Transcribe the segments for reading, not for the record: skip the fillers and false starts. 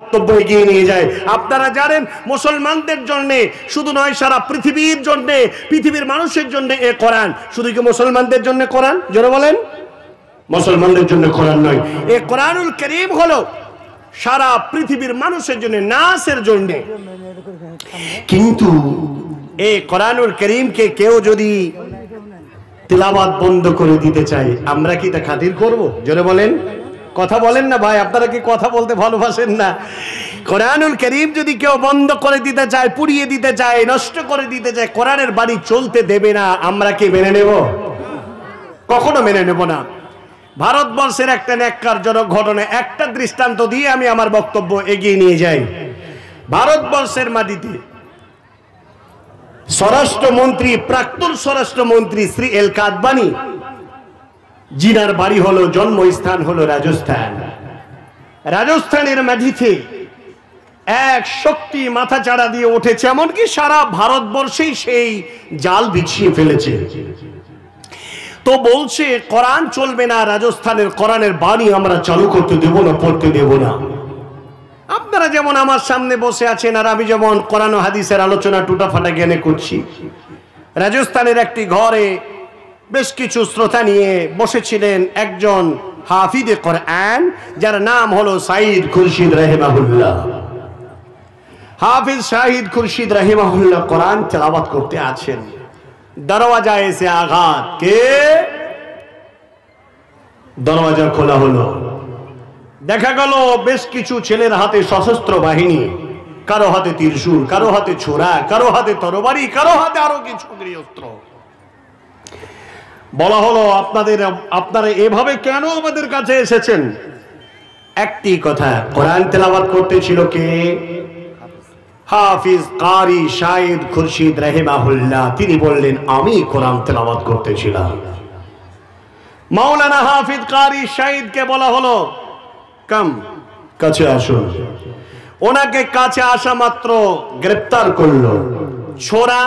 বক্তব্য এগিয়ে নিয়ে যায়। আপনারা জানেন মুসলমানদের জন্য শুধু নয়, সারা পৃথিবীর জন্য, পৃথিবীর মানুষের জন্য এ কোরআন। শুধু কি মুসলমানদের জন্য কোরআন? জোরে বলেন। মুসলমানদের জন্য কোরআন নয়, এ কোরআনুল কারীম হলো সারা পৃথিবীর মানুষের জন্য, নাসের জন্য। কিন্তু এই কোরআনুল কারীমকে কেউ যদি তিলাওয়াত বন্ধ করে দিতে চায়, আমরা কি তা খাতির করব? জোরে বলেন। কথা বলেন না ভাই, আপনারা কি কথা বলতে ভালোবাসেন না? কোরআনুল কারীম যদি কেউ বন্ধ করে দিতে চায়, পুড়িয়ে দিতে চায়, নষ্ট করে দিতে চায়, কোরআনের বাণী চলতে দেবে না, আমরা কি মেনে নেব? কখনো মেনে নেব না। ভারতবর্ষের একটা ন্যাক্কারজনক ঘটনা, একটা দৃষ্টান্ত দিয়ে আমি আমার বক্তব্য এগিয়ে নিয়ে যাই। ভারতবর্ষের মাটিতে স্বরাষ্ট্রমন্ত্রী, প্রাক্তন স্বরাষ্ট্রমন্ত্রী শ্রী এল কাদবানি, জিনার বাড়ি হলো, জন্মস্থান হলো রাজস্থান। রাজস্থানের মাটিতে এক শক্তি মাথা চাড়া দিয়ে উঠেছে, এমনকি সারা ভারতবর্ষেই সেই জাল বিছিয়ে ফেলেছে। তো বলছে কোরআন চলবে না, রাজস্থানের কোরআনের বাণী আমরা চালু করতে দেব না, পড়তে দেব না। আপনারা যেমন আমার সামনে বসে আছেন, আর আমি যেমন কোরআন ও হাদিসের আলোচনা টুটাফাটা জ্ঞানে করছি, রাজস্থানের একটি ঘরে বেশ কিছু শ্রোতা নিয়ে বসেছিলেন একজন হাফিজে কোরআন, যার নাম হলো সাঈদ খুরশিদ রাহিমাহুল্লাহ। হাফিজ সাঈদ খুরশিদ রাহিমাহুল্লাহ কোরআন তেলাওয়াত করতে আছেন। দরওয়াজায় এসে আঘাত, কে? দরওয়াজা খোলা হলো, দেখা গেল বেশ কিছু ছেলের হাতে সশস্ত্র বাহিনী, কারো হাতে ত্রিশূল, কারো হাতে ছোরা, কারো হাতে তরবারি, কারো হাতে আরো কিছু অস্ত্র। বলা হলো আপনারা এভাবে কেন আমাদের কাছে এসেছেন? একটি কথা, কোরআন তেলাওয়াত করতেছিল কে? হাফিজ কারি সাঈদ খুরশিদ রাহিমাহুল্লাহ। তিনি বললেন, আমি কোরআন তেলাওয়াত করতেছিলাম। মাওলানা হাফিজ কারি সাঈদকে বলা হলো, কাছে আসুন। ওনাকে কাছে আসা মাত্র গ্রেফতার করলো। ছোরা,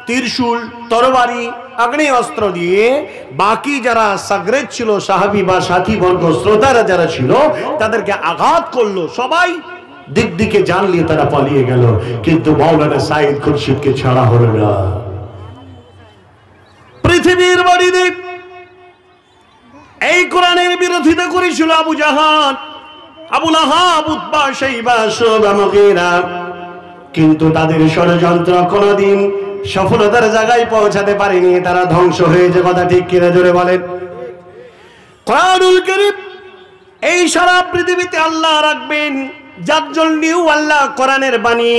ত্রিশূল, তরবারি, আগ্নেয় অস্ত্র দিয়ে বাকি যারা সাগরেদ ছিল, সাহাবী বা সাথী বর্গ, শ্রোতারা যারা ছিল, তাদেরকে আঘাত করলো। সবাই দিক দিকে জানলিয়ে তারা পালিয়ে গেল, কিন্তু মাওলানা সাঈদ খুরশিদকে ছাড়া হলো না। পৃথিবীর বাড়িতে এই কোরআনের বিরোধিতা করেছিল আবু জাহাল, আবু লাহাব, উতবা, শাইবা, শুবা, মুগীরা, কিন্তু তাদের ষড়যন্ত্র কোনদিন সফলতার জায়গায় পৌঁছাতে পারেনি। তারা ধ্বংস হয়েছে। কথা ঠিক কিনা? জোরে বলেন। কোরআনুল কারীম এই সারা পৃথিবীতে আল্লাহ রাখবেন, যার জন্যও আল্লাহ কোরআনের বাণী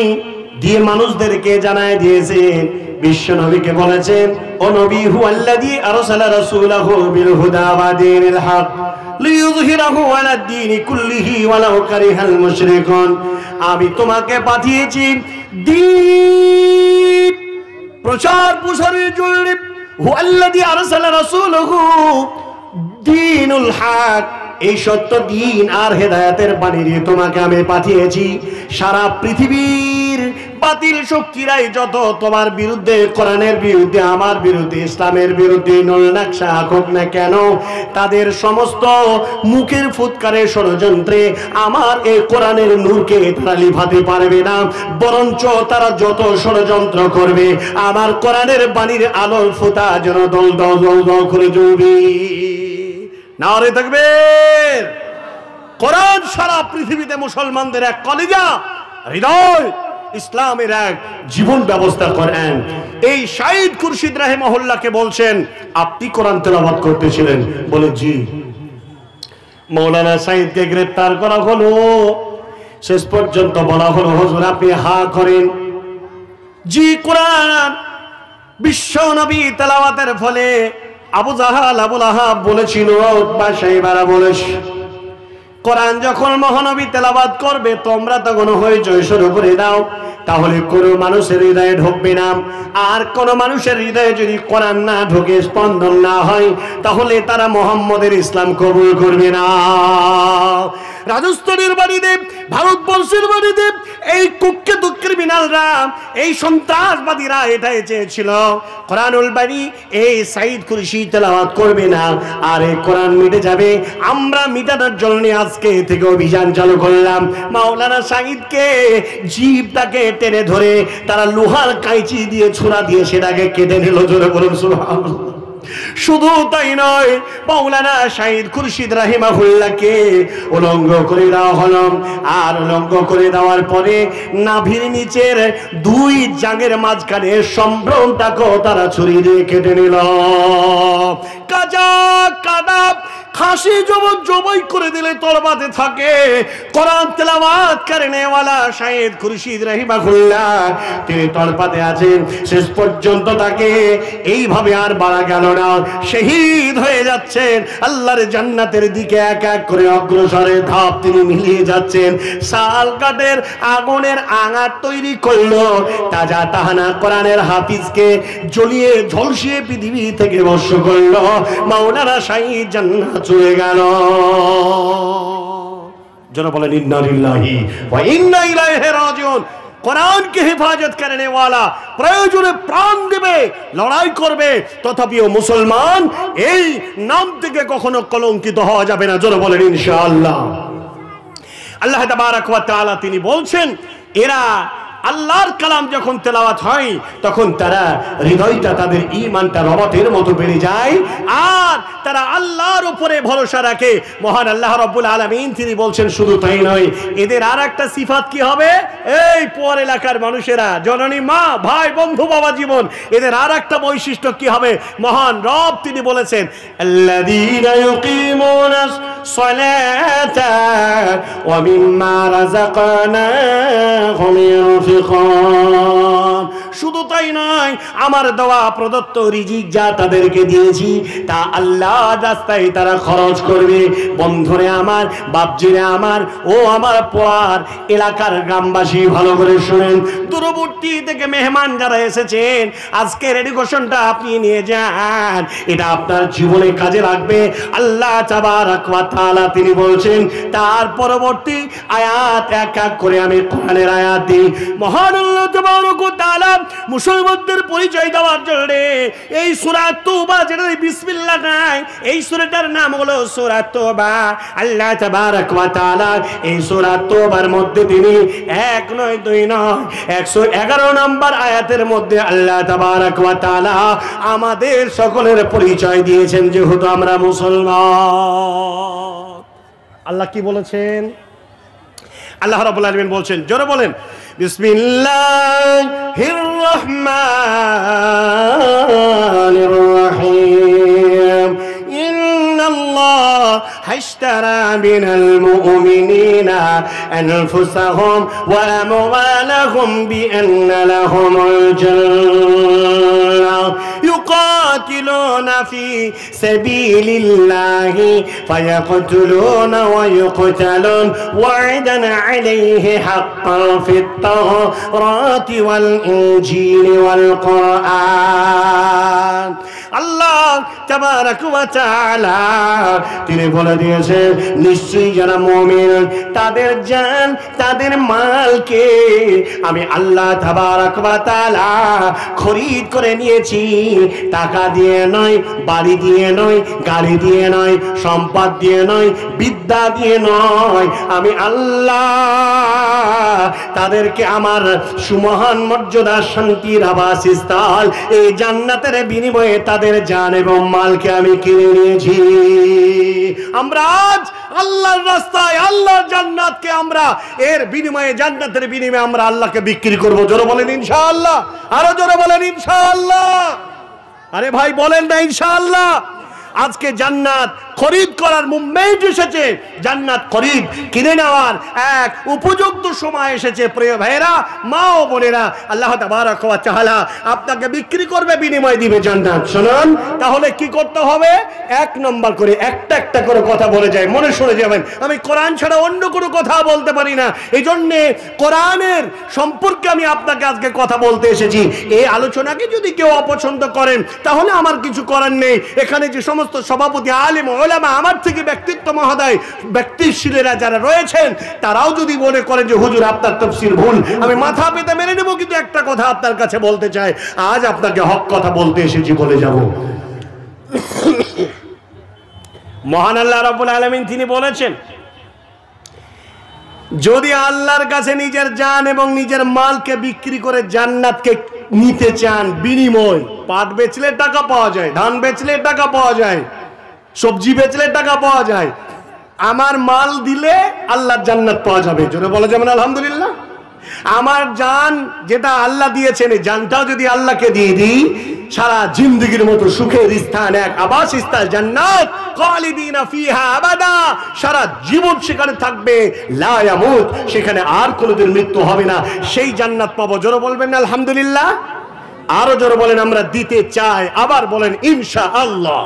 দিয়ে মানুষদেরকে জানায় দিয়েছেন। বিশ্ব নবীকে বলেছেন, ও নবী, হুয়াল্লাযী আরসালা রাসূলাহু বিল হুদা ওয়া দীনিল হক লিইয়ুযহিরাহু আলা দ্বীনি কুল্লিহি ওয়ালাউ কারিহাল মুশরিকুন। আমি তোমাকে পাঠিয়েছি দ্বীন প্রচার প্রসারের জন্য। হুয়াল্লাযী আরসালা রাসূলাহু দীনুল হক, এই সত্য দিন আর হেদায়েতের বাণী দিয়ে তোমাকে আমি পাঠিয়েছি। সারা পৃথিবীর বাতিল শক্তিরাই যত তোমার বিরুদ্ধে, কোরআনের বিরুদ্ধে, আমার বিরুদ্ধে, ইসলামের বিরুদ্ধে নল নকশা আঁকুক না কেন, তাদের সমস্ত মুখের ফুৎকারে, ষড়যন্ত্রে আমার এই কোরআনের নূরকে তারা লিভাতে পারবে না। বরঞ্চ তারা যত ষড়যন্ত্র করবে, আমার কোরআনের বাণীর আলোর ফুতা যেন দল দল দল দল করে জ্বলবে। নারে তাকবীর। কোরআন সারা পৃথিবীতে মুসলমানদের এক কলিজা, হৃদয়, ইসলামের এক জীবন ব্যবস্থা করেন। এই সাঈদ খুরশিদ রাহিমাহুল্লাহকে বলছেন, আপনি কোরআন তেলাওয়াত করতেছিলেন? বলে জি। মাওলানা সাঈদকে গ্রেফতার করা হলো। শেষ পর্যন্ত বলা হলো, হুজুর আপনি হা করেন। জি, কোরআন বিশ্ব নবী তেলাওয়াতের ফলে আবু জাহাল, আবু লাহাব বলেছিল, উতবা, শাইবারা বলেছে, কোরআন যখন মহানবী তেলাওয়াত করবে তোমরা তখন হইচই শুরু করে দাও, তাহলে কোন মানুষের হৃদয়ে ঢুকবে না। আর কোন মানুষের হৃদয়ে যদি কোরআন না ঢুকে, স্পন্দন না হয়, তাহলে তারা মুহাম্মদের ইসলাম কবুল করবে না। রাজস্থানের বাড়িতে, ভারতবর্ষের বাড়িতে এই কুখ্যাত ক্রিমিনাল ক্রিমিনালরা, এই সন্ত্রাসবাদীরা এটাই চেয়েছিল কোরআনুল বারী এই সাইদ কুরশি তেলাওয়াত করবে না, আর এই কোরআন মিটে যাবে। আমরা মিটানোর জন্য আজকে থেকে অভিযান চালু করলাম। মাওলানা সাঈদকে জিভটাকে টেনে ধরে তারা লোহার কাঁচি দিয়ে ছুরা দিয়ে সেটাকে কেটে নিল। জোরে বলুন সুবহানাল্লাহ। শুধু তাই নয়, মাওলানা সাঈদ খুরশিদ রাহিমাহুল্লাহকে উলঙ্গ করে দেওয়া হলো। আর উলঙ্গ করে দেওয়ার পরে নাভির নিচের দুই জাঙ্গের মাঝখানে সম্ভ্রমটাকেও তারা ছুরি দিয়ে কেটে নিল। কাজা কাদা খাসি যখন জবাই করে দিলে তরবাতে থাকে। কোরআন তেলাওয়াত করেনেওয়ালা সাঈদ খুরশিদ রাহিমাহুল্লাহ তিনি তরবাতে আছেন। শেষ পর্যন্ত তাকে এইভাবে আর বাড়া গেল না, শহীদ হয়ে যাচ্ছেন। আল্লাহর জান্নাতের দিকে এক এক করে অগ্রসরের ধাপ তিনি মিলিয়ে যাচ্ছেন। শাল কাঠের আগুনের আঙার তৈরি করলো। তাজা তাহানা কোরআনের হাফিজকে জ্বলিয়ে ঝলসিয়ে পৃথিবী থেকে বর্ষ করলো। মাওলানা সাঈদ জান্নাত চলে গেল। যারা বলেন ইন্না লিল্লাহি ওয়া ইন্না ইলাইহি রাজিউন। কোরআনকে হেফাজত করনে ওয়ালা প্রয়োজনে প্রাণ দেবে, লড়াই করবে, তথাপিও মুসলমান এই নাম থেকে কখনো কলঙ্কিত হওয়া যাবে না। যারা বলেন ইনশাআল্লাহ। আল্লাহ তাবারাক ওয়া তাআলা তিনি বলছেন, এরা আল্লাহর কালাম যখন তেলাওয়াত হয় তখন তারা হৃদয়টা তাদের ঈমানটা রবটের মতো বেড়ে যায়, আর তারা আল্লাহর উপরে ভরসা রাখে। মহান আল্লাহ রাব্বুল আলামিন তিনি বলছেন, শুধু তাই নয়, এদের আর একটা সিফাত কি হবে? এই পর এলাকার মানুষেরা, জননী মা ভাই বন্ধু বাবা জীবন, এদের আর একটা বৈশিষ্ট্য কি হবে? মহান রব তিনি বলেছেন, আল্লাযীনা ইউকিমুনাস সালাতা ওয়া মিম্মা রাযাকনাহুম ইউনফিকুন। শুধু তাই নয়, আমার দেওয়া প্রদত্ত রিজিক যা তাদেরকে দিয়েছি তা আল্লাহর রাস্তায় তারা খরচ করবে। বন্ধুরে আমার, বাপজিরে আমার, ও আমার পর এলাকার গ্রামবাসী ভালো করে শুনেন। দূরবর্তী থেকে মেহমান যারা এসেছেন, আজকের এডুকেশনটা আপনি নিয়ে যান, এটা আপনার জীবনে কাজে লাগবে। আল্লাহ তাবারাক ওয়া তাআলা তিনি বলছেন, তার পরবর্তী আয়াত এক এক করে আমি কোরআনের আয়াত দিই। মহান আল্লাহ তাবারাক ওয়া তাআলা মুসলমানদের পরিচয় দেওয়ার জন্য এই সূরা তওবা, যেটা বিসমিল্লাহ নাই, এই সূরাটার নাম হলো সূরা তওবা। আল্লাহ তাবারাক ওয়া তাআলা এই সূরা তওবার মধ্যে তিনি 1 নয় 2 নয় 111 নম্বর আয়াতের মধ্যে আল্লাহ তাবারাক ওয়া তাআলা আমাদের সকলের পরিচয় দিয়েছেন, যেহেতু আমরা মুসলমান। আল্লাহ কি বলেছেন? আল্লাহ রাব্বুল আলামিন বলছেন, জোরে বলেন, বিসমিল্লাহির রহমানির রহিম। ইন্নাল্লাহ হাশতারা মিনাল মুমিনিনা আনফুসাহুম ওয়া আমওয়ালাহুম বিআন্না লাহুমুল জান্নাহ ইউকাতিলুনা ফি সাবিলিল্লাহি ফায়াকতুলুনা ওয়া ইউকতালুন ওয়া'দান আলাইহি হাক্কান ফিত তাওরাতি ওয়াল ইনজিলি ওয়াল কুরআন। আল্লাহ তাবারাক ওয়া তাআলা তিনি বলে দিয়েছেন, নিশ্চয়ই যারা মুমিন তাদের জান তাদের মালকে আমি আল্লাহ তাবারাক ওয়া তাআলা খরিদ করে নিয়েছি। টাকা দিয়ে নয়, বাড়ি দিয়ে নয়, গাড়ি দিয়ে নয়, সম্পদ দিয়ে নয়, বিদ্যা দিয়ে নয়, আমি আল্লাহ তাদেরকে আমার সুমহান মর্যাদা শান্তির আবাসস্থল এই জান্নাতের বিনিময়ে তাদের জান এবং মালকে আমি কিনে নিয়েছি। আমরা আজ আল্লাহর রাস্তায় আল্লাহর জান্নাতকে আমরা এর বিনিময়ে, জান্নাতের বিনিময়ে আমরা আল্লাহকে বিক্রি করব। জোরে বলেন ইনশাআল্লাহ। আরো জোরে বলেন ইনশাআল্লাহ। আরে ভাই বলেন না ইনশাআল্লাহ। আজকে জান্নাত খরিদ করার মুভমেন্ট এসেছে, জান্নাত খরিদ কিনে নেওয়ার এক উপযুক্ত সময় এসেছে। প্রিয় ভাইরা, মা ও বোনেরা, আল্লাহ তাবারাক ওয়া তাআলা আপনাকে বিক্রি করবে, বিনিময় দিবে জান্নাত। শুনুন, তাহলে কি করতে হবে? 1 নম্বর করে একটা একটা করে কথা বলে যায়, মনে শুনে যাবেন। আমি কোরআন ছাড়া অন্য কোনো কথা বলতে পারি না, এই জন্যে কোরআনের সম্পর্কে আমি আপনাকে আজকে কথা বলতে এসেছি। এই আলোচনাকে যদি কেউ অপছন্দ করেন তাহলে আমার কিছু করার নেই। এখানে যে সমস্ত সভাপতি, আলেম, ওলামা, আমার থেকে ব্যক্তিত্ব মহোদয় ব্যক্তিশীলেরা যারা রয়েছেন, তারাও যদি মনে করেন যে হুজুর আপনার তাফসীর ভুল, আমি মাথা পেতে মেনে নেব। কিন্তু একটা কথা আপনার কাছে বলতে চাই, আজ আপনাকে হক কথা বলতে এসেছি, বলে যাব। মহান আল্লাহ রাব্বুল আলামিন তিনি বলেছেন, যদি আল্লাহর কাছে নিজের জান এবং নিজের মালকে বিক্রি করে জান্নাতকে নিতে চান, বিনিময় পাট বেচলে টাকা পাওয়া যায়, ধান বেচলে টাকা পাওয়া যায়, সবজি বেচলে টাকা পাওয়া যায়, আমার মাল দিলে আল্লাহর জান্নাত পাওয়া যাবে। জোরে বলা যাবে না আলহামদুলিল্লাহ? আমার জান যেটা আল্লাহ দিয়েছেন, এই জানটাও যদি আল্লাহকে দিয়ে দিই, সারা জিন্দেগীর মতো সুখের স্থান, এক আবাসস্থান জান্নাত, খালিদিনা ফিহা আবাদা, সারা জীবন সেখানে থাকবে, লা ইয়ামুত, সেখানে আর কোনোদিন মৃত্যু হবে না, সেই জান্নাত পাবো। জোরে বলবেন না আলহামদুলিল্লাহ? আরো জোরে বলেন আমরা দিতে চাই, আবার বলেন ইনশাআল্লাহ।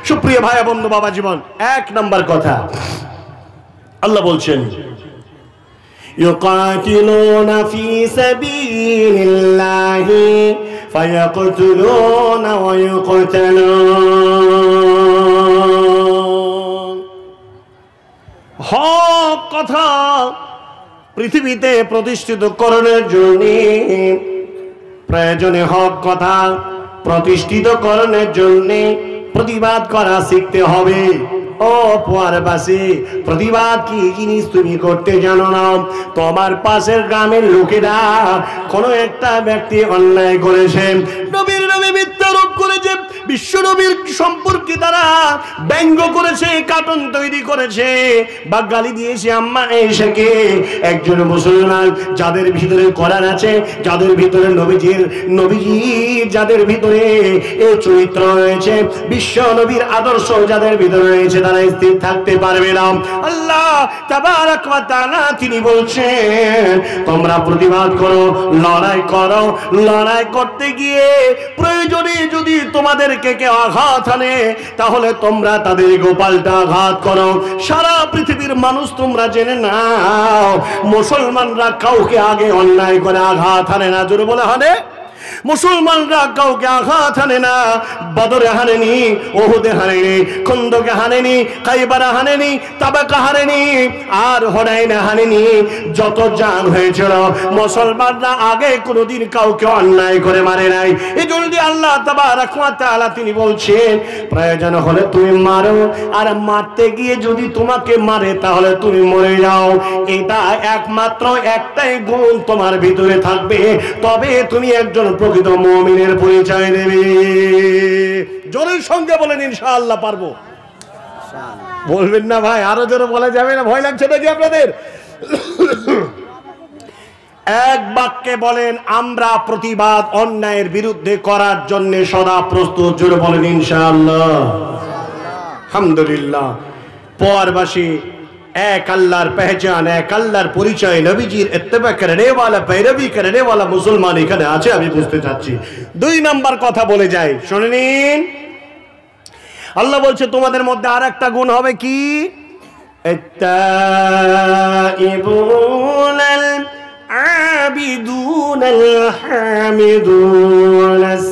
সুপ্রিয় ভাই বন্ধু বাবা জীবন, এক নাম্বার কথা আল্লাহ বলছেন, يقاتلون في سبيل الله فيقتلون ويقتلون। হক কথা পৃথিবীতে প্রতিষ্ঠিত করণের জন্য, প্রয়োজনে হক কথা প্রতিষ্ঠিত করণের জন্য প্রতিবাদ করা শিখতে হবে। ও পোয়ারবাসী, প্রতিবাদ কি জিনিস তুমি করতে জানো না? তোমার পাশের গ্রামের লোকেরা কোনো একটা ব্যক্তি অন্যায় করেছে, নবীর নামে মিথ্যারোপ করেছে, বিশ্ব নবীর সম্পর্কে তারা ব্যঙ্গ করেছে, কার্টুন তৈরি করেছে বা গালি দিয়েছে, আম্মা এসেকে একজন মুসলমান যাদের ভিতরে কোরআন আছে, যাদের ভিতরে নবীজি যাদের ভিতরে এই চরিত্র রয়েছে, বিশ্ব নবীর আদর্শ যাদের ভিতরে রয়েছে, তারা স্থির থাকতে পারবে না। আল্লাহ তাবারক ওয়া তাআলা তিনি বলছেন, তোমরা প্রতিবাদ করো, লড়াই করো, লড়াই করতে গিয়ে প্রয়োজনে যদি তোমাদেরকে কেউ আঘাত আনে, তাহলে তোমরা তাদের গোপালটা আঘাত করো। সারা পৃথিবীর মানুষ তোমরা জেনে নাও, মুসলমানরা কাউকে আগে অন্যায় করে আঘাত আনে না। জোরে বলে হানে? মুসলমানরা কাউকে আঘাত হানে না। বদরে হানেনি, ওহুদে হানেনি, খন্দকে হানেনি, খাইবারে হানেনি, তাবাকা হানেনি, আর হুনাইনে হানেনি। যত জান হয়েছিল, মুসলমানরা আগে কোনোদিন কাউকে অন্যায় করে মারে নাই। এই জন্য আল্লাহ তাবারক ওয়া তাআলা তিনি বলছেন, প্রয়োজন হলে তুমি মারো, আর মারতে গিয়ে যদি তোমাকে মারে তাহলে তুমি মরে যাও। এটা একমাত্র একটাই গুণ তোমার ভিতরে থাকবে, তবে তুমি একজন প্রকৃত মুমিনের পরিচয় দেবে। জোরের সঙ্গে বলেন ইনশাআল্লাহ পারবো। বলবেন না ভাই? আরো জোরে বলা যাবে না? ভয় লাগছে নাকি আপনাদের? এক বাক্যে বলেন, আমরা প্রতিবাদ অন্যায়ের বিরুদ্ধে করার জন্য সদা প্রস্তুত। জোরে বলেন ইনশাআল্লাহ। আলহামদুলিল্লাহ। পরবাসী এক আল্লাহর পহচান, এক আল্লাহর পরিচয়, নবীজির ইত্তেবা করনে ওয়ালা, पैरवी करने वाला মুসলমান এখানে আছে, আমি বুঝতে চাচ্ছি। দুই নাম্বার কথা বলে যাই, শুনে নিন। আল্লাহ বলছে তোমাদের মধ্যে আরেকটা গুণ হবে কি? আত-তাইবুনাল আবিদুনাল হামিদুনাস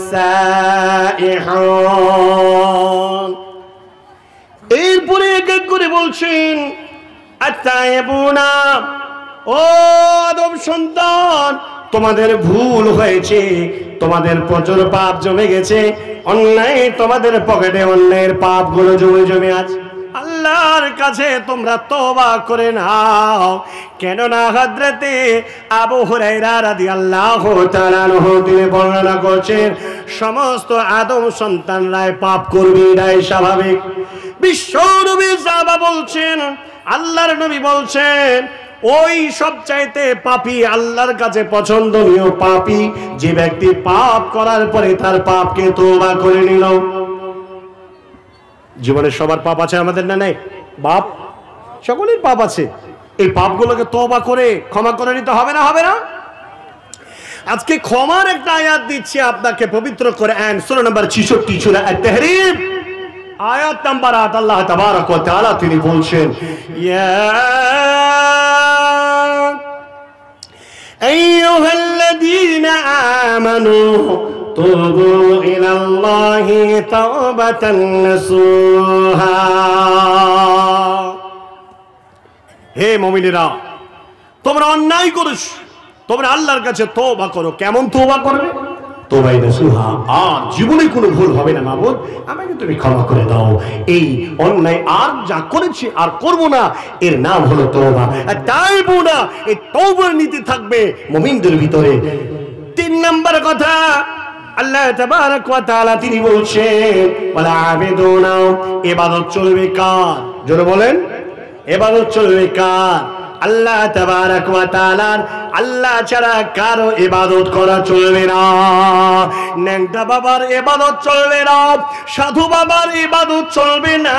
সাইহুন। এরপরে এক এক করে বলছেন, আত-তাইবুনা, ও আদম সন্তান, তোমাদের ভুল হয়েছে, তোমাদের প্রচুর পাপ জমে গেছে, অন্যায় তোমাদের পকেটে অন্যায়ের পাপগুলো জমে জমে আছে। আল্লাহর কাছে তোমরা তওবা করে নাও। কেননা হযরতে আবু হুরায়রা রাদিয়াল্লাহু তাআলা আনহু তিনি বর্ণনা করছেন, সমস্ত আদম সন্তানরাই পাপ করবে, এটাই স্বাভাবিক। বিশ্ব নবী সাহাবা বলছেন, আল্লাহর নবী বলছেন, ওই সবচাইতে পাপী, আল্লাহর কাছে পছন্দনীয় পাপী যে ব্যক্তি পাপ করার পরে তার পাপকে তওবা করে নিল। জীবনে সবার পাপ আছে, আমাদের না নাই? বাপ সকলের পাপ আছে। এই পাপগুলোকে তওবা করে ক্ষমা করে নিতে হবে না? হবে না? আজকে ক্ষমার একটা আয়াত দিচ্ছি আপনাকে, পবিত্র কোরআন সূরা নম্বর 66 সূরা আত-তাহরীম আয়াত নাম্বার 8। আল্লাহ তাবারক ওয়া তাআলা তিনি বলছেন, ইয়া আইয়ুহাল্লাযীনা আমানু তুবু ইলাল্লাহি তাওবাতান নাসুহা। হে মুমিনেরা, তোমরা অন্যায় করিস, তোমরা আল্লাহর কাছে তওবা করো। কেমন তওবা করবে? তওবাই নাসুহা, আর জীবনে কোনো ভুল হবে না মাবুদ, আমাকে তুমি ক্ষমা করে দাও। এই অন্যায় আর যা করেছি আর করব না, এর নাম হলো তওবা। আর তাইবো না, এই তওবার নীতি থাকবে মুমিনদের ভিতরে। 3 নম্বর কথা, আল্লাহ তাবারক ওয়া তাআলা তিনি বলছেন ওয়ালা আবিদুনা, ইবাদত চলবে কার? জোরে বলেন, ইবাদত চলবে কার? আল্লাহ তাবারক ওয়া তাআলার। আল্লাহ ছাড়া কারো ইবাদত করা চলবে না। ন্যাংটা বাবার ইবাদত চলবে না, সাধু বাবার ইবাদত চলবে না,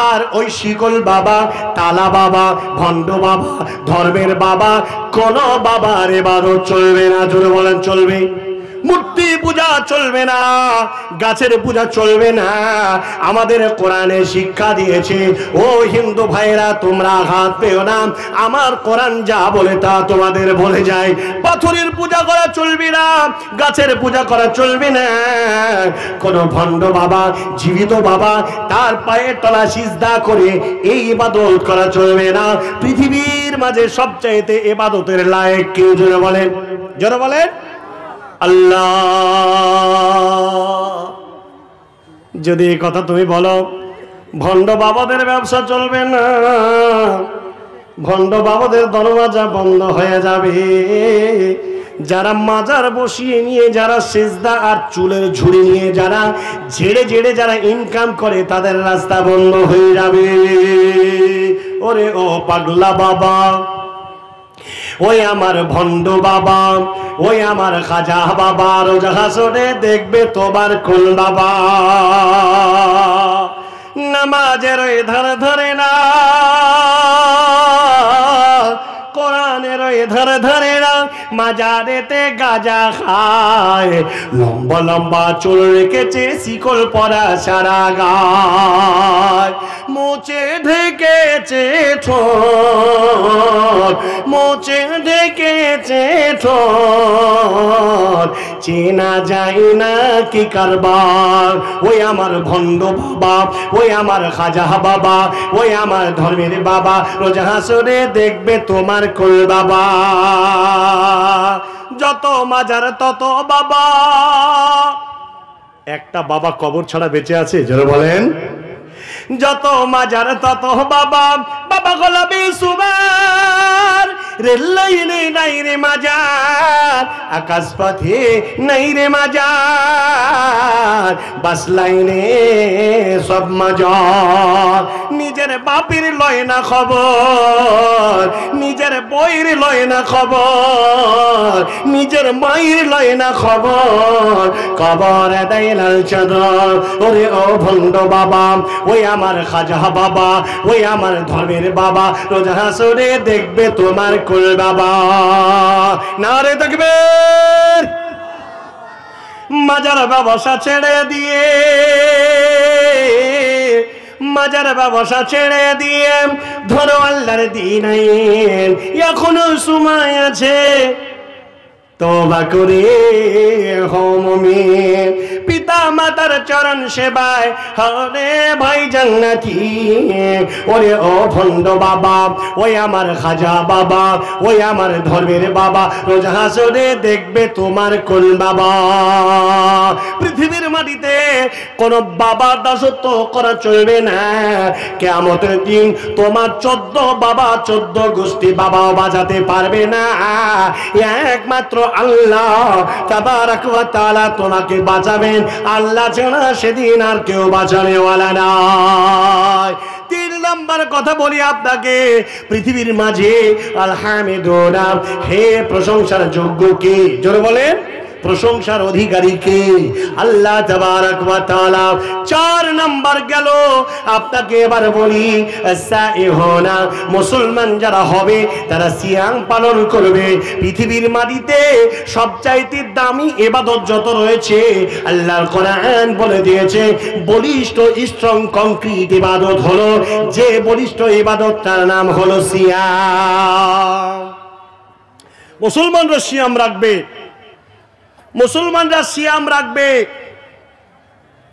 আর ওই শিকল বাবা, তালা বাবা, ভণ্ড বাবা, ধর্মের বাবা, কোন বাবার ইবাদত চলবে না। জোরে বলেন চলবে। মূর্তি পূজা চলবে না, গাছের পূজা চলবে না। আমাদের কোরআনে শিক্ষা দিয়েছে, ও হিন্দু ভাইরা তোমরা আঘাত পেও না, আমার কোরআন যা বলে তা তোমাদের বলে যায়। পাথরের পূজা করা চলবে না, গাছের পূজা করা চলবে না, কোন ভণ্ড বাবা, জীবিত বাবা, তার পায়ের তলা সিজদা করে এই ইবাদত করা চলবে না। পৃথিবীর মাঝে সবচাইতে ইবাদতের লায়েক কেউ? জোরে বলেন, জোরে বলেন আল্লাহ। যদি এই কথা তুমি বলো, ভণ্ড বাবাদের ব্যবসা চলবে না, ভণ্ড বাবাদের দরওয়াজা বন্ধ হয়ে যাবে। যারা মাজার বসিয়ে নিয়ে, যারা সিজদা আর চুলের ঝুড়ি নিয়ে যারা ঝেড়ে ঝেড়ে যারা ইনকাম করে, তাদের রাস্তা বন্ধ হয়ে যাবে। ওরে ও পাগলা বাবা, ওই আমার ভণ্ড বাবা, ওই আমার খাজা বাবা, রোজ হাসরে দেখবে তোমার কোন বাবা নামাজের ওই ধারে ধরে না, কোরআনের ওই ধারে ধরে না, মাজারেতে গাঁজা খায়, লম্বা লম্বা চুল রেখেছে, শিকল পরা সারা গায়, মোচে ঢেকেছে ঠোঁট, মোচে ঢেকেছে ঠোঁট, চেনা যায় না কি কারবার। ওই আমার ভণ্ড বাবা, ওই আমার খাজা বাবা, ওই আমার ধর্মের বাবা, রোজ হাসরে দেখবে তোমার কোন বাবা। যত মাজার তত বাবা, একটা বাবা কবর ছাড়া বেঁচে আছে? যারা বলেন যত মাজার তত বাবা। বাবা গোলাপি সুবার, রেল লাইনে নাই রে মাজার, আকাশ পথে নাই রে মাজার, বাস লাইনে সব মাজার। নিজের বাপের লয় না খবর, নিজের বইয়ের লয় না খবর, নিজের মায়ের লয় না খবর, কবর দেয় লাল চাদর। ওরে ও ভণ্ড বাবা, ওই আমার খাজা বাবা, ওই আমার ধর্মের বাবা, রোজ হাসরে দেখবে তোমার কুল বাবা। নারে তাকবীর। মাজার ব্যবসা ছেড়ে দিয়ে, মাজার ব্যবসা ছেড়ে দিয়ে ধরো আল্লাহর দ্বীন আইন, এখনো সময় আছে তওবা করে হও মুমিন। পিতা মাতার চরণ সেবায় হরে ভাই জান্নাতি। ওরে ও ভণ্ড বাবা, ওই আমার খাজা বাবা, ওই আমার ধর্মের বাবা, রোজ হাসরে দেখবে তোমার কোন বাবা। পৃথিবীর মাটিতে কোন বাবা দাসত্ব করা চলবে না। কিয়ামতের দিন তোমার 14 বাবা, 14 গোষ্ঠী বাবাও বাজাতে পারবে না। একমাত্র আল্লাহ তাবারক ওয়া তাআলা তোমাকে বাঁচাবেন। আল্লাহ ছাড়া সেদিন আর কেউ বাঁচানে ওয়ালা নাই। 3 নম্বর কথা বলি আপনাকে, পৃথিবীর মাঝে আলহামদুলিল্লাহ, হে প্রশংসার যোগ্য কে? জোরে বলেন, প্রশংসার অধিকারী কে? আল্লাহ তাবারক ওয়া তাআলা। 4 নাম্বার গেল। আপনাকে এবার বলি, সাইহুনা, মুসলমান যারা হবে তারা সিয়াম পালন করবে। পৃথিবীর মাটিতে সবচাইতে দামি ইবাদত যত রয়েছে, আল্লাহর কোরআন বলে দিয়েছে, বলিষ্ঠ স্ট্রং কংক্রিট ইবাদত হলো, যে বলিষ্ঠ ইবাদত তার নাম হলো সিয়াম। মুসলমানরা সিয়াম রাখবে। মুসলমানরা সিয়াম রাখবে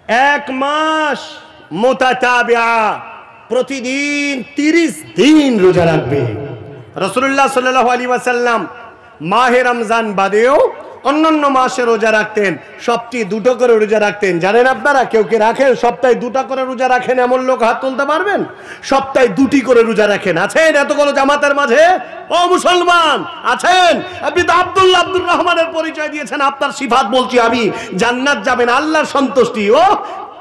1 মাস মুতাতাবিআ, প্রতিদিন 30 দিন রোজা রাখবে। রাসূলুল্লাহ সাল্লাল্লাহু আলাইহি ওয়াসাল্লাম মাহে রমজান বাদেও অন্যান্য মাসে রোজা রাখতেন, সপ্তাহে 2টো করে রোজা রাখতেন। জানেন আপনারা কেউ কে রাখেন সপ্তাহে 2টা করে রোজা রাখেন এমন লোক হাত তুলতে পারবেন? সপ্তাহে 2টি করে রোজা রাখেন আছেন এতগুলো জামাতের মাঝে? ও মুসলমান আছেন? আপনি তো আব্দুল্লাহ আব্দুর রহমানের পরিচয় দিয়েছেন, আপনার সিফাত বলছি আমি, জান্নাত যাবেন, আল্লাহর সন্তুষ্টি। ও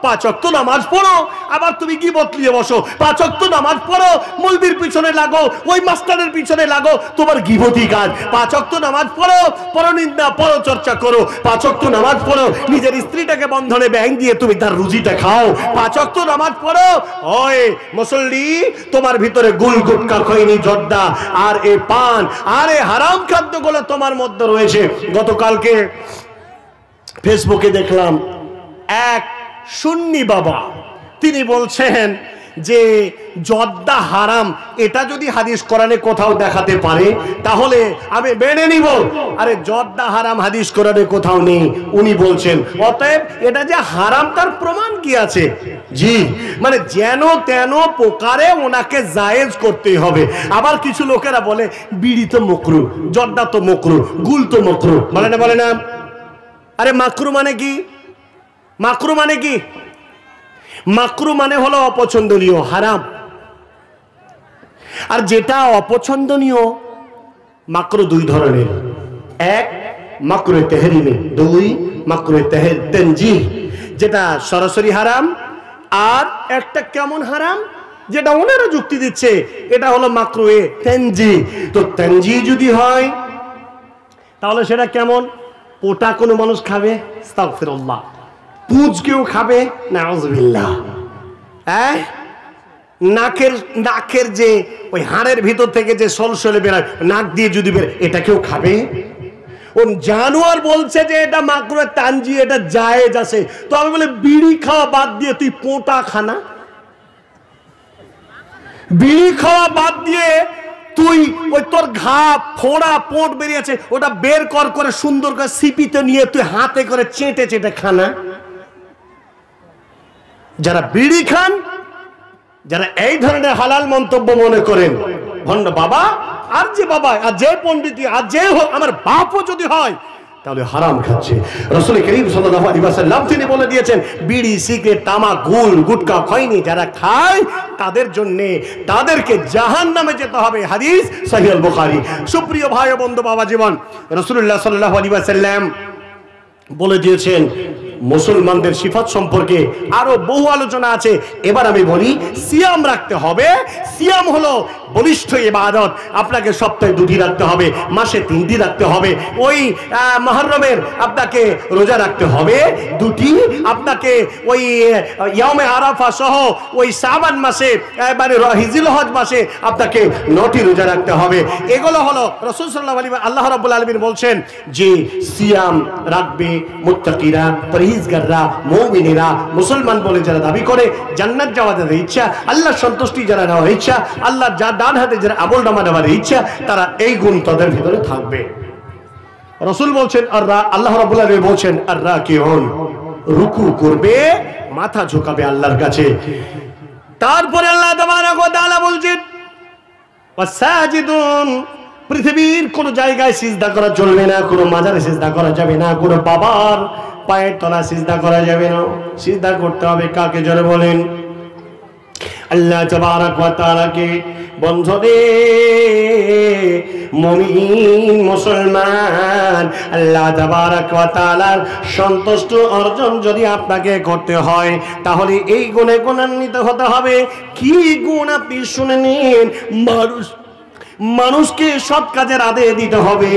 5 ওয়াক্ত নামাজ পড়ো, আবার তুমি কি বতলিয়ে বসো? 5 ওয়াক্ত নামাজ পড়ো, মলবির পিছনে লাগো, ওই মাস্টারের পিছনে লাগো, তোমার গীবতি কাজ। 5 ওয়াক্ত নামাজ পড়ো, পরনিন্দা পরচর্চা করো। 5 ওয়াক্ত নামাজ পড়ো, নিজের স্ত্রীটাকে বন্ধনে ব্যাং দিয়ে তুমি তার রুজিটা খাও। 5 ওয়াক্ত নামাজ পড়ো। ওই মুসল্লি, তোমার ভিতরে গুল গুটকা খৈনি জর্দা আর এ পান আর এ হারাম খাদ্যগুলো তোমার মধ্যে রয়েছে। গতকালকে ফেসবুকে দেখলাম এক সুন্নি বাবা, তিনি বলছেন যে জর্দা হারাম, এটা যদি হাদিস কোরআনে কোথাও দেখাতে পারে তাহলে আমি মেনে নিব। আরে জর্দা হারাম হাদিস কোরআনে কোথাও নেই, উনি বলছেন। অতএব এটা যে হারাম তার প্রমাণ কি আছে? জি, মানে যেন তেন প্রকারে ওনাকে জায়েজ করতেই হবে। আবার কিছু লোকেরা বলে বিড়ি তো মকরু, জর্দা তো মকরু, গুল তো মকরু, বলে না? আরে মাকরু মানে কি? মাকরু মানে কি? মাকরু মানে হলো অপছন্দনীয়, হারাম। আর যেটা অপছন্দনীয় মাকরু 2 ধরনের। 1 মাকরু তাহরিমি, 2 মাকরু তানজিহ, যেটা সরাসরি হারাম। আর একটা কেমন হারাম, যেটা ওনারা যুক্তি দিচ্ছে, এটা হলো মাকরু তানজিহ। তো তানজিহ যদি হয় তাহলে সেটা কেমন? ওটা কোনো মানুষ খাবে? আস্তাগফিরুল্লাহ। পুঁজ কেউ খাবে? নাউযুবিল্লাহ। নাকের যে ওই হাড়ের ভিতর থেকে যে সলসলে বেরোয়, নাক দিয়ে যদি বের, এটা কেউ খাবে? ও জানোয়ার বলছে যে এটা মাকরুহ তানজিহ, এটা জায়েজ আছে। তো আমি বলে বিড়ি খাওয়া বাদ দিয়ে তুই পোঁটা খানা, বিড়ি খাওয়া বাদ দিয়ে তুই ওই তোর ঘা ফোড়া পোঁট বেরিয়েছে ওটা বের করে সুন্দর করে সিপিতে নিয়ে তুই হাতে করে চেটে চেটে খানা। যারা বিড়ি খান, যারা এই ধরনের হালাল মন্তব্য মনে করেন, ভণ্ড বাবা আর যে বাবা আর যে পণ্ডিত আর যে হোক, আমার বাপও যদি হয়, তাহলে হারাম খাচ্ছে। রাসূল করিম সাল্লাল্লাহু আলাইহি ওয়াসাল্লাম তিনি বলে দিয়েছেন, বিড়ি সিগারেট তামাক গুল গুটকা খৈনি যারা খায় তাদের জন্য তাদেরকে জাহান্নামে যেতে হবে। হাদিস সহিহ আল বুখারী। সুপ্রিয় ভাই ও বন্ধু বাবা জীবন, রাসূলুল্লাহ সাল্লাল্লাহু আলাইহি ওয়াসাল্লাম বলে দিয়েছেন মুসলমানদের সিফাত সম্পর্কে আরো বহু আলোচনা আছে। এবার আমি বলি, সিয়াম রাখতে হবে। সিয়াম হলো বলিষ্ঠ ইবাদত। আপনাকে সপ্তাহে 2টি রাখতে হবে, মাসে 3টি রাখতে হবে। ওই মুহররমের আপনাকে রোজা রাখতে হবে 2টি, আপনাকে ওই ইয়াউমে আরাফা সহ ওই শাবান মাসে মানে হিজুল হজ মাসে আপনাকে 9টি রোজা রাখতে হবে। এগুলো হলো রাসূল সাল্লাল্লাহু আলাইহি ওয়াসাল্লাম, আল্লাহ রাব্বুল আলামিন বলছেন যে সিয়াম রাখবে মুত্তাকিরা, পরহেজগাররা, মুমিনেরা, মুসলমান বলে যারা দাবি করে, জান্নাত যাওয়ার যাদের ইচ্ছা, আল্লাহর সন্তুষ্টি যারা নেওয়ার ইচ্ছা, আল্লাহর ডান হাতে যারা আমল নামা নেওয়ার ইচ্ছা, তারা এই গুণ তাদের ভিতরে থাকবে। রাসূল বলছেন আর আল্লাহ রাব্বুল আলামিন বলছেন আর রাকিউন, রুকু করবে, মাথা ঝুঁকাবে আল্লাহর কাছে। তারপরে আল্লাহ তাবারাক ওয়া তাআলা বলছেন ওয়াসাজিদুন, পৃথিবীর কোন জায়গায় সিজদা করা চলবে না, কোন মাজারে সিজদা করা যাবে না, কোন বাবার পায়ের তলা সিজদা করা যাবে না। সিজদা করতে হবে কাকে? জোরে বলেন। আল্লাহ তাবারাক ওয়া তাআলাকে। বন্ধুরে মুমিন মুসলমান, আল্লাহ তাবারাক ওয়া তাআলার সন্তুষ্ট অর্জন যদি আপনাকে করতে হয় তাহলে এই গুণে গুণান্বিত হতে হবে। কি গুণ? আপনি শুনে নিন। মানুষকে সৎ কাজের আদেশ দিতে হবে,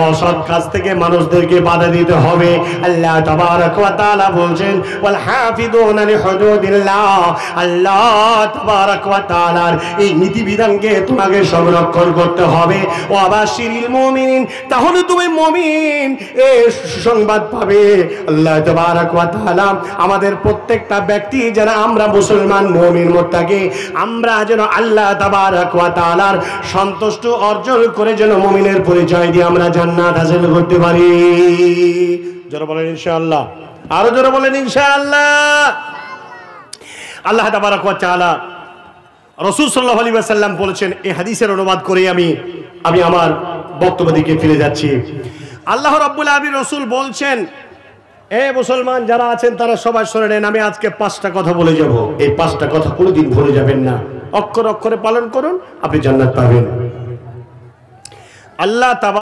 অসৎ কাজ থেকে মানুষদেরকে বাধা দিতে হবে। আল্লাহ তাবারাক ওয়া তাআলা বলছেন ওয়াল হাফিযুনা লিহুদুদিল্লাহ, আল্লাহ তাবারাক ওয়া তাআলার এই নীতিবিধানকে তোমাকে সংরক্ষণ করতে হবে। ওয়া বাশিরিল মুমিনিন, তাহলে তুমি মুমিন এই সুসংবাদ পাবে। আল্লাহ তাবারাক ওয়া তাআলা আমাদের প্রত্যেকটা ব্যক্তি যারা আমরা মুসলমান মুমিন মুত্তাকি, আমরা যেন আল্লাহ তাবারাক ওয়া তাআলার সন্তুষ্ট অর্জন করে যেন মুমিনের পরিচয় দিয়ে আমরা জান্নাত হাসিল করতে পারি। জোরে বলেন ইনশাআল্লাহ, আরো জোরে বলেন ইনশাআল্লাহ। আল্লাহ তাবারক ওয়া তাআলা রাসূল সাল্লাল্লাহু আলাইহি ওয়াসাল্লাম বলেছেন, এই হাদিসের অনুবাদ করে আমি আমার বক্তব্য দিকে ফিরে যাচ্ছি। আল্লাহ রাব্বুল আলামিন রাসূল বলছেন, এ মুসলমান যারা আছেন তারা সবাই শুনে নেন, আমি আজকে 5টা কথা বলে যাব। এই 5টা কথা কোনোদিন ভুলে যাবেন না, অক্ষরে অক্ষরে পালন করুন, আপনি জান্নাত পাবেন। আল্লাহ তাআলা